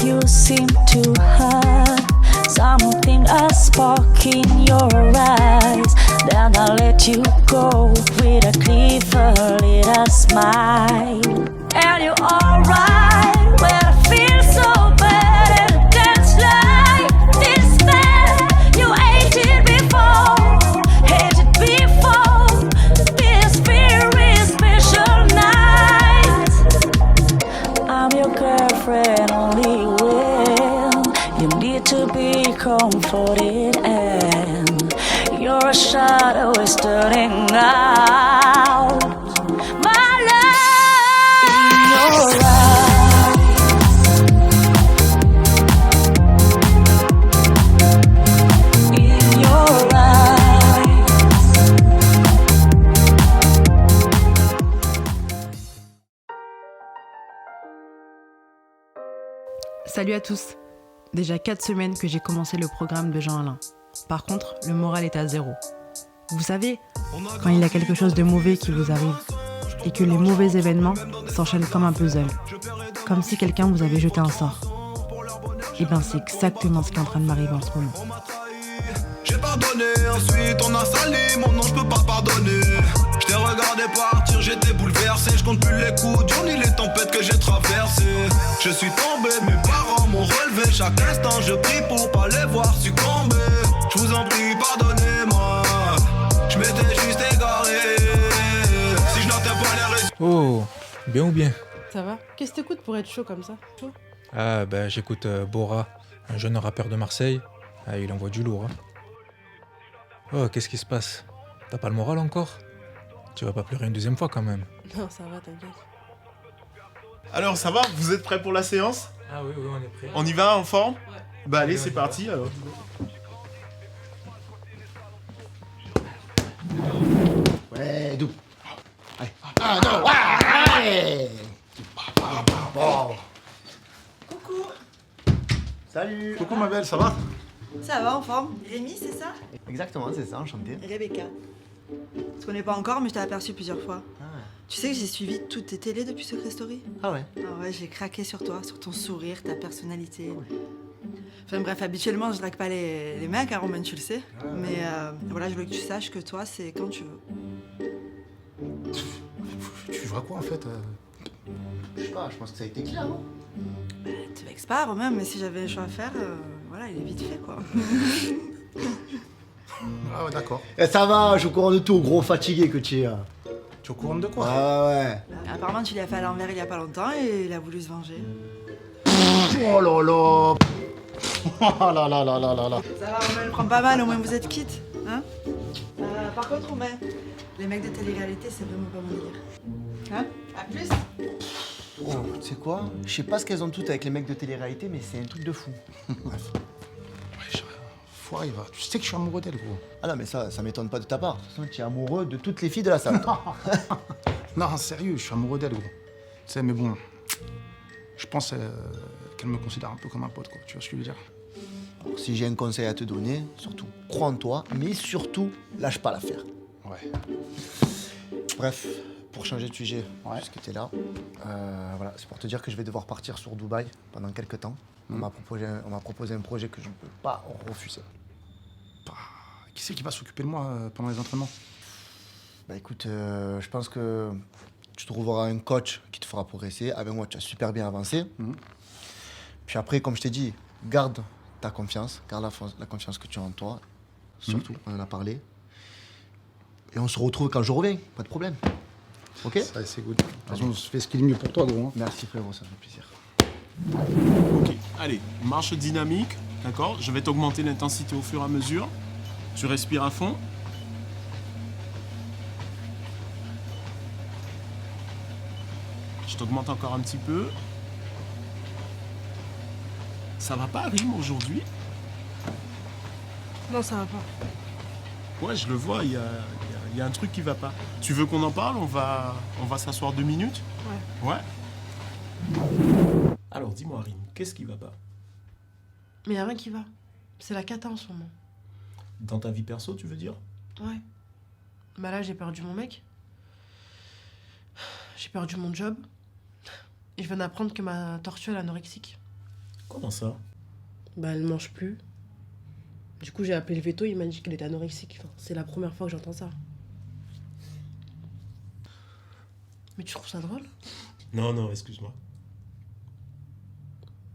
you seem to have something, a spark in your eyes. Then I let you go with a clever little smile. And you're alright when I feel so bad and dance like this man. You hated before this very special night. I'm your girlfriend only when you need to be comforted, and your shadow is turning out. My love in your eyes. In your eyes. Salut à tous. Déjà 4 semaines que j'ai commencé le programme de Jean-Alain. Par contre, le moral est à zéro. Vous savez, quand il y a quelque chose de mauvais qui vous arrive et que les mauvais événements s'enchaînent comme un puzzle, comme si quelqu'un vous avait jeté un sort. Et ben c'est exactement ce qui est en train de m'arriver en ce moment. J'ai pardonné, ensuite on a sali, mon nom je peux pas pardonner. Je t'ai regardé partir, j'étais bouleversé. Je compte plus les coups durs ni les tempêtes que j'ai traversées. Je suis tombé, mes parents m'ont relevé. Chaque instant je prie pour pas les voir succomber. Je vous en prie, pardonnez-moi, je m'étais juste égaré. Si je n'entends pas les raisons. Oh, bien ou bien? Ça va? Qu'est-ce que t'écoutes pour être chaud comme ça? Chaud? Ah bah j'écoute Bora, un jeune rappeur de Marseille. Ah, il envoie du lourd, hein. Oh, qu'est-ce qui se passe? T'as pas le moral encore? Tu vas pas pleurer une deuxième fois quand même. Non, ça va, t'inquiète. Alors ça va, vous êtes prêts pour la séance? Ah oui, on est prêts. On y va en forme? Ouais. Bah allez, Allez, c'est on y parti alors. Ouais, doux. Allez. Ah non, ouais. Bon. Coucou, Salut. Coucou ma belle, ça va? ça va en forme? Rémi, c'est ça? Exactement, c'est ça, enchanté. Rebecca. On se connaît pas encore, mais je t'ai aperçu plusieurs fois. Ah ouais. Tu sais que j'ai suivi toutes tes télés depuis Secret Story? Ah ouais. Ah ouais, j'ai craqué sur toi, sur ton sourire, ta personnalité. Enfin bref, habituellement, je drague pas les mecs, hein, Romain, tu le sais. Mais voilà, je voulais que tu saches que toi, c'est quand tu veux. Tu vois quoi en fait Je sais pas, je pense que ça a été clair, non? Te vexe pas, Romain, mais si j'avais un choix à faire, voilà, il est vite fait, quoi. Ah ouais, d'accord. Eh, ça va, je suis au courant de tout, gros fatigué que tu es. Tu es au courant de quoi? Ah ouais. Apparemment, tu l'as fait à l'envers il y a pas longtemps et il a voulu se venger. Oh là là. Oh là là là là là là. Ça va, Romain, le prend pas mal, au moins vous êtes quitte, hein? Par contre, Romain, les mecs de télé-réalité, c'est vraiment pas mon délire. Hein? À plus? Oh, tu sais quoi? Je sais pas ce qu'elles ont toutes avec les mecs de télé-réalité, mais c'est un truc de fou. Bref. Ouais, foiré, va. Tu sais que je suis amoureux d'elle, gros. Ah non, mais ça m'étonne pas de ta part. De toute façon, tu es amoureux de toutes les filles de la salle. toi. Non, sérieux, je suis amoureux d'elle, gros. Tu sais, mais bon, je pense qu'elle me considère un peu comme un pote, quoi. Tu vois ce que je veux dire? Alors, si j'ai un conseil à te donner, surtout, crois en toi, mais surtout, lâche pas l'affaire. Ouais. Bref, pour changer de sujet, Ouais. puisque tu es là, voilà, c'est pour te dire que je vais devoir partir sur Dubaï pendant quelques temps. On m'a proposé un projet que je ne peux pas refuser. Bah, qui c'est qui va s'occuper de moi pendant les entraînements? Bah écoute, je pense que tu trouveras un coach qui te fera progresser. Avec moi, tu as super bien avancé. Puis après, comme je t'ai dit, garde ta confiance, garde la confiance que tu as en toi. Surtout, on en a parlé. Et on se retrouve quand je reviens, pas de problème. Ok? Ça, c'est good. De toute façon, on se fait ce qu'il est mieux pour toi, gros. Hein. Merci frérot, ça me fait plaisir. Ok, allez, marche dynamique, d'accord? Je vais t'augmenter l'intensité au fur et à mesure. Tu respires à fond. Je t'augmente encore un petit peu. Ça va pas, Rim, aujourd'hui? Non, ça va pas. Ouais, je le vois, il y a un truc qui va pas. Tu veux qu'on en parle? On va s'asseoir 2 minutes? Ouais. Ouais? Alors, dis-moi, Rim, qu'est-ce qui va pas? Mais y a rien qui va. C'est la cata en ce moment. Dans ta vie perso, tu veux dire? Ouais. Bah là, j'ai perdu mon mec. J'ai perdu mon job. Et je viens d'apprendre que ma tortue, elle est anorexique. Comment ça? Bah, elle mange plus. Du coup, j'ai appelé le veto, il m'a dit qu'elle était anorexique. Enfin, c'est la première fois que j'entends ça. Mais tu trouves ça drôle? Non, excuse-moi.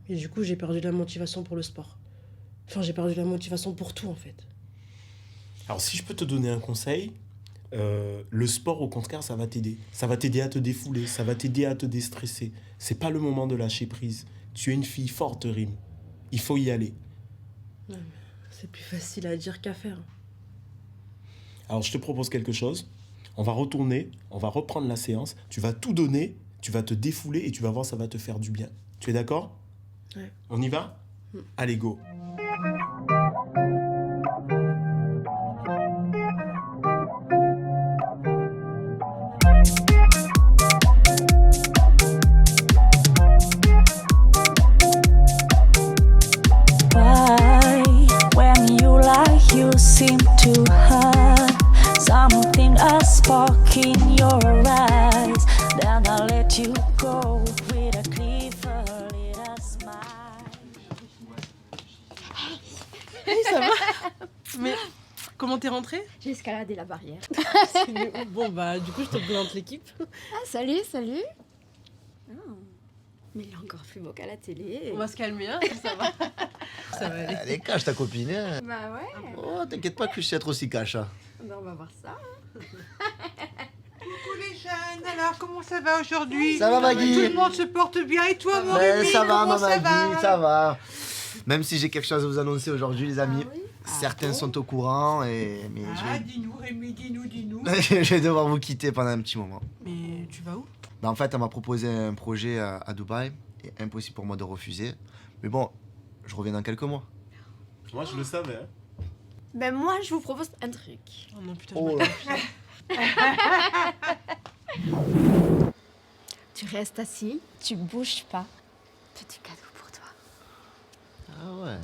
Et du coup, j'ai perdu la motivation pour le sport. Enfin, j'ai perdu la motivation pour tout, en fait. Alors, si je peux te donner un conseil, le sport, au contraire, ça va t'aider. Ça va t'aider à te défouler, ça va t'aider à te déstresser. C'est pas le moment de lâcher prise. Tu es une fille forte, Rim. Il faut y aller. Ouais, mais c'est plus facile à dire qu'à faire. Alors, je te propose quelque chose. On va retourner, on va reprendre la séance. Tu vas tout donner, tu vas te défouler et tu vas voir, ça va te faire du bien. Tu es d'accord? Ouais. On y va? Allez, go. Why, when you lie, you seem to have something, a spark in your eyes. Then I let you go with a clever little smile. Hey, ça va? Mais comment t'es rentrée? J'ai escaladé la barrière. Bon, bah, du coup, je te présente l'équipe. Ah, salut, salut. Ah, mais il est encore plus beau qu'à la télé. On va se calmer, hein? Ça va. Ça va aller. Allez, cache ta copine. Hein. Bah ouais. Oh, t'inquiète pas que je sais être aussi cash. Hein. Ben, on va voir ça. Coucou les jeunes, alors comment ça va aujourd'hui? Ça va, Maggie? Tout le monde se porte bien et toi, mon Ben, Rémi, ça va, comment ma ça Maggie, va? ça va. Même si j'ai quelque chose à vous annoncer aujourd'hui, les amis. Ah oui? Certains sont au courant, mais Ah, dis-nous, Rémi, dis-nous. je vais devoir vous quitter pendant un petit moment. Mais tu vas où? Ben, en fait, elle m'a proposé un projet à Dubaï. Et impossible pour moi de refuser. Mais bon, je reviens dans quelques mois. Moi, je le savais. Hein. Ben moi, je vous propose un truc. Oh non, putain. Oh là. Tu restes assis, tu bouges pas. Petit cadeau pour toi. Ah ouais.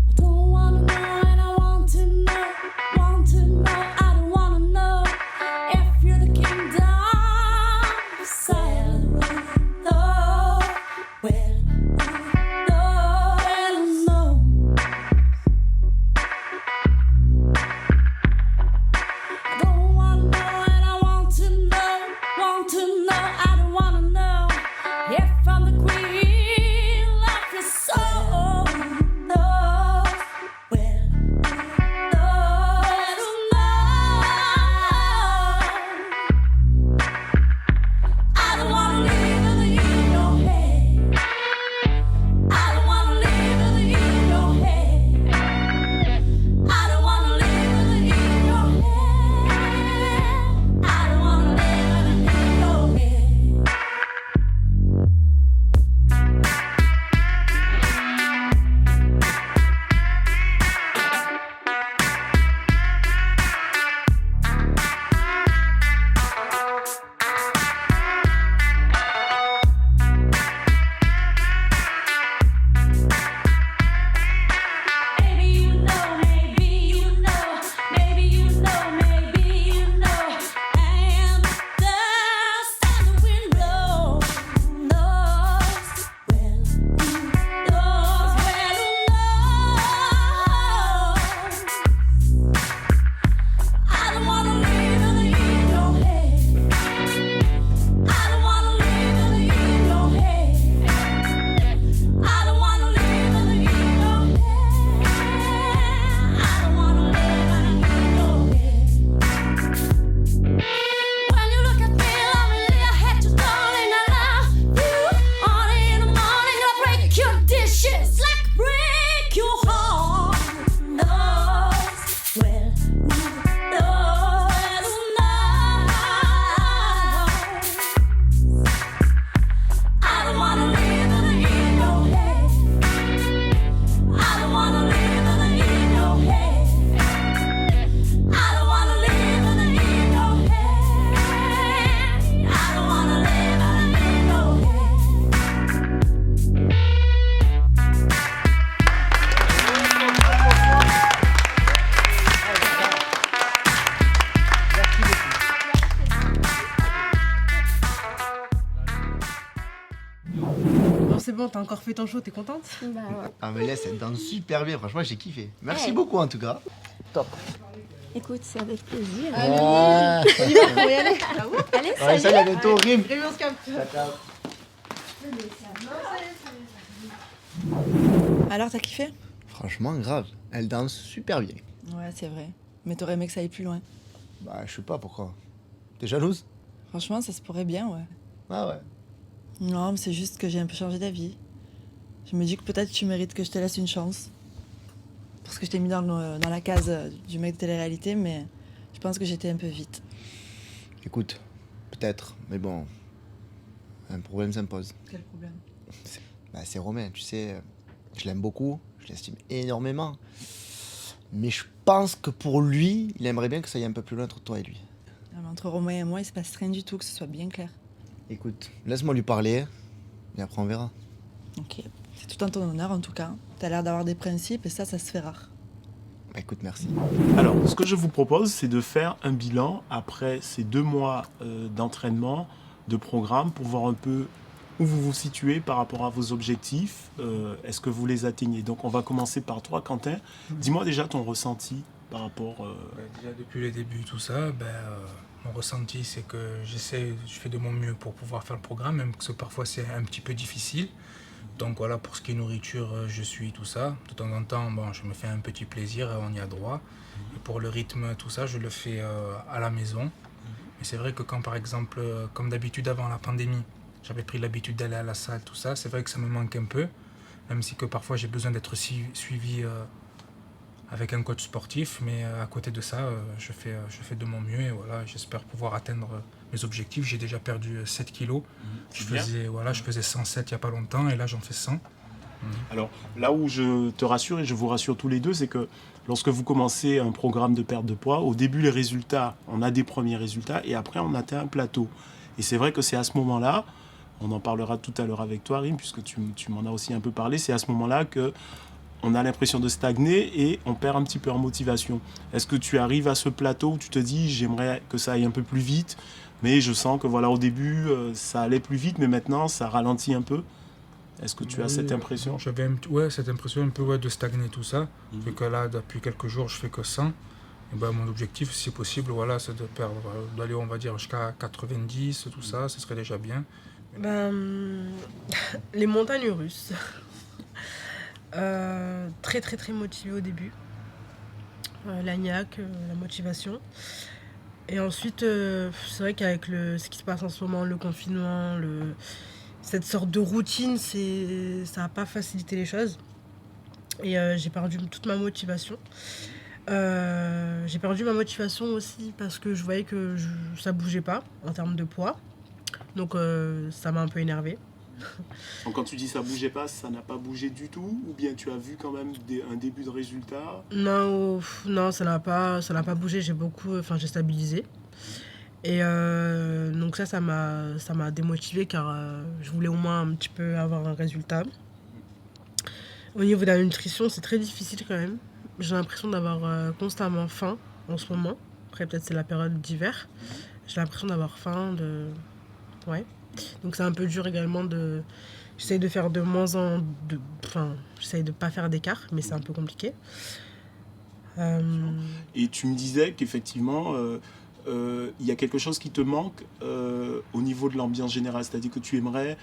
I don't wanna know and I want to know, I don't wanna know if you're the kingdom beside the window. Well, no. bon, t'as encore fait ton show, t'es contente? Bah ouais. Ah mais laisse, elle danse super bien, franchement j'ai kiffé. Merci Hey. beaucoup en tout cas. Top. Écoute, c'est avec plaisir. Ouais. On y va, faut y aller. Allez, Ouais, salut, à bientôt, Rim. Rémi, on se capte. Ciao, ciao. Alors, t'as kiffé? Franchement grave, elle danse super bien. Ouais, c'est vrai. Mais t'aurais aimé que ça aille plus loin. Bah je sais pas pourquoi. T'es jalouse? Franchement, ça se pourrait bien, ouais. Ah ouais. Non, mais c'est juste que j'ai un peu changé d'avis. Je me dis que peut-être tu mérites que je te laisse une chance. Parce que je t'ai mis dans la case du mec de télé-réalité, mais je pense que j'étais un peu vite. Écoute, peut-être, mais bon, un problème s'impose. Quel problème? C'est Romain, tu sais, je l'aime beaucoup, je l'estime énormément. Mais je pense que pour lui, il aimerait bien que ça aille un peu plus loin entre toi et lui. Non, mais entre Romain et moi, il se passe rien du tout, que ce soit bien clair. Écoute, laisse-moi lui parler, et après on verra. Ok. C'est tout en ton honneur, en tout cas. T'as l'air d'avoir des principes, et ça se fait rare. Bah, écoute, merci. Alors, ce que je vous propose, c'est de faire un bilan après ces 2 mois d'entraînement, de programme, pour voir un peu où vous vous situez par rapport à vos objectifs. Est-ce que vous les atteignez? Donc, on va commencer par toi, Quentin. Dis-moi déjà ton ressenti par rapport... Déjà depuis le début, tout ça, mon ressenti, c'est que je fais de mon mieux pour pouvoir faire le programme, même que parfois c'est un petit peu difficile. Donc voilà, pour ce qui est nourriture, je suis tout ça. De temps en temps, je me fais un petit plaisir, on y a droit. Et pour le rythme, tout ça, je le fais à la maison. Mais c'est vrai que quand, par exemple, comme d'habitude avant la pandémie, j'avais pris l'habitude d'aller à la salle, tout ça, c'est vrai que ça me manque un peu. Même si que parfois j'ai besoin d'être suivi avec un coach sportif. Mais à côté de ça, je fais de mon mieux. Et voilà, j'espère pouvoir atteindre mes objectifs. J'ai déjà perdu 7 kilos. Je faisais 107 il n'y a pas longtemps et là j'en fais 100. Alors, là où je te rassure et je vous rassure tous les deux, c'est que lorsque vous commencez un programme de perte de poids, au début, les résultats, on a des premiers résultats et après, on atteint un plateau. Et c'est vrai que c'est à ce moment-là, on en parlera tout à l'heure avec toi, Rim, puisque tu m'en as aussi un peu parlé, c'est à ce moment-là que on a l'impression de stagner et on perd un petit peu en motivation. Est-ce que tu arrives à ce plateau où tu te dis, j'aimerais que ça aille un peu plus vite, mais je sens que voilà, au début, ça allait plus vite, mais maintenant, ça ralentit un peu? Est-ce que tu as cette impression? J'avais cette impression un peu de stagner tout ça. Vu que là, depuis quelques jours, je fais que 100. Et mon objectif, si possible, voilà, c'est de perdre, d'aller, on va dire, jusqu'à 90, tout ça, ce serait déjà bien. Les montagnes russes. Très très très motivé au début. La niaque, la motivation. Et ensuite, c'est vrai qu'avec ce qui se passe en ce moment, le confinement, cette sorte de routine, ça n'a pas facilité les choses. Et j'ai perdu toute ma motivation. J'ai perdu ma motivation aussi parce que je voyais que ça bougeait pas en termes de poids. Donc ça m'a un peu énervée. Donc quand tu dis ça bougeait pas, ça n'a pas bougé du tout? Ou bien tu as vu quand même un début de résultat? Non, ça n'a pas bougé, j'ai stabilisé. Et donc ça m'a démotivée car je voulais au moins un petit peu avoir un résultat. Au niveau de la nutrition, c'est très difficile quand même. J'ai l'impression d'avoir constamment faim en ce moment. Après peut-être c'est la période d'hiver. J'ai l'impression d'avoir faim, ouais. Donc c'est un peu dur également j'essaye de faire j'essaye de pas faire d'écart, mais c'est un peu compliqué. Et tu me disais qu'effectivement, il y a quelque chose qui te manque au niveau de l'ambiance générale, c'est-à-dire que tu aimerais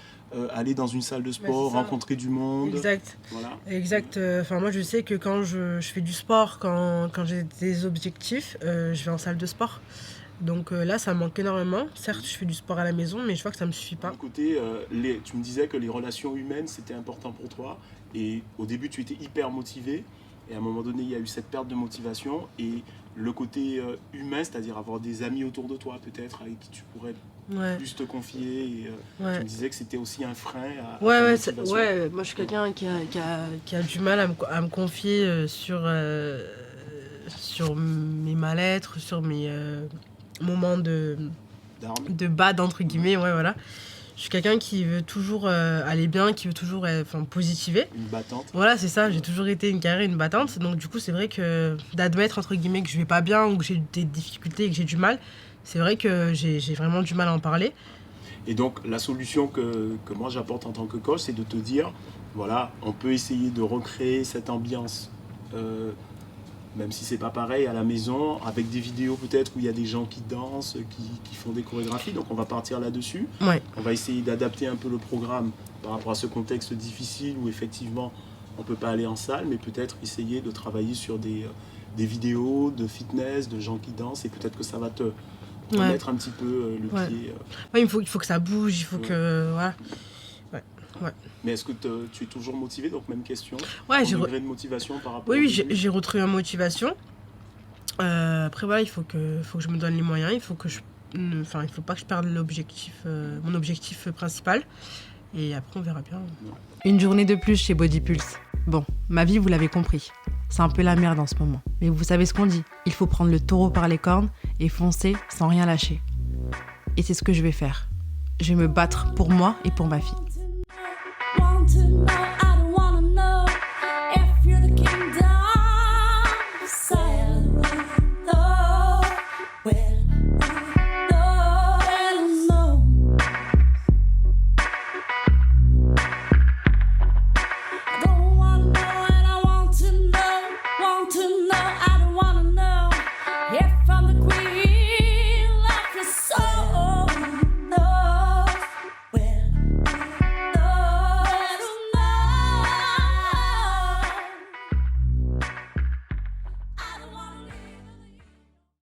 aller dans une salle de sport, rencontrer du monde. Exact. Voilà. Exact. Moi, je sais que quand je fais du sport, quand j'ai des objectifs, je vais en salle de sport. Donc là, ça me manque énormément. Certes, je fais du sport à la maison, mais je vois que ça ne me suffit pas. Du côté, tu me disais que les relations humaines, c'était important pour toi. Et au début, tu étais hyper motivé. Et à un moment donné, il y a eu cette perte de motivation. Et le côté humain, c'est-à-dire avoir des amis autour de toi, peut-être, avec qui tu pourrais plus te confier. Et, tu me disais que c'était aussi un frein à ta motivation. Moi, je suis quelqu'un qui a du mal à me confier sur mes mal-être, sur mes moments de bad, entre guillemets. Ouais, voilà. Je suis quelqu'un qui veut toujours aller bien, qui veut toujours positiver. Une battante. Voilà, c'est ça. J'ai toujours été une battante. Donc, du coup, c'est vrai que d'admettre, entre guillemets, que je vais pas bien ou que j'ai des difficultés et que j'ai du mal, c'est vrai que j'ai vraiment du mal à en parler. Et donc la solution que moi j'apporte en tant que coach, c'est de te dire, voilà, on peut essayer de recréer cette ambiance, même si c'est pas pareil, à la maison, avec des vidéos peut-être où il y a des gens qui dansent, qui font des chorégraphies, donc on va partir là-dessus. Ouais. On va essayer d'adapter un peu le programme par rapport à ce contexte difficile où effectivement on peut pas aller en salle, mais peut-être essayer de travailler sur des vidéos de fitness, de gens qui dansent, et peut-être que ça va te remettre un petit peu le pied. Ouais, il faut que ça bouge, il faut que... Voilà. Ouais. Mais est-ce que tu es toujours motivé? Donc même question. Ouais, j'ai degré de motivation par rapport. Oui, j'ai retrouvé ma motivation. Après voilà, il faut que je me donne les moyens. Il faut pas que je perde mon objectif principal. Et après on verra bien. Une journée de plus chez Body Pulse. Bon, ma vie vous l'avez compris. C'est un peu la merde en ce moment. Mais vous savez ce qu'on dit. Il faut prendre le taureau par les cornes et foncer sans rien lâcher. Et c'est ce que je vais faire. Je vais me battre pour moi et pour ma fille. Want to know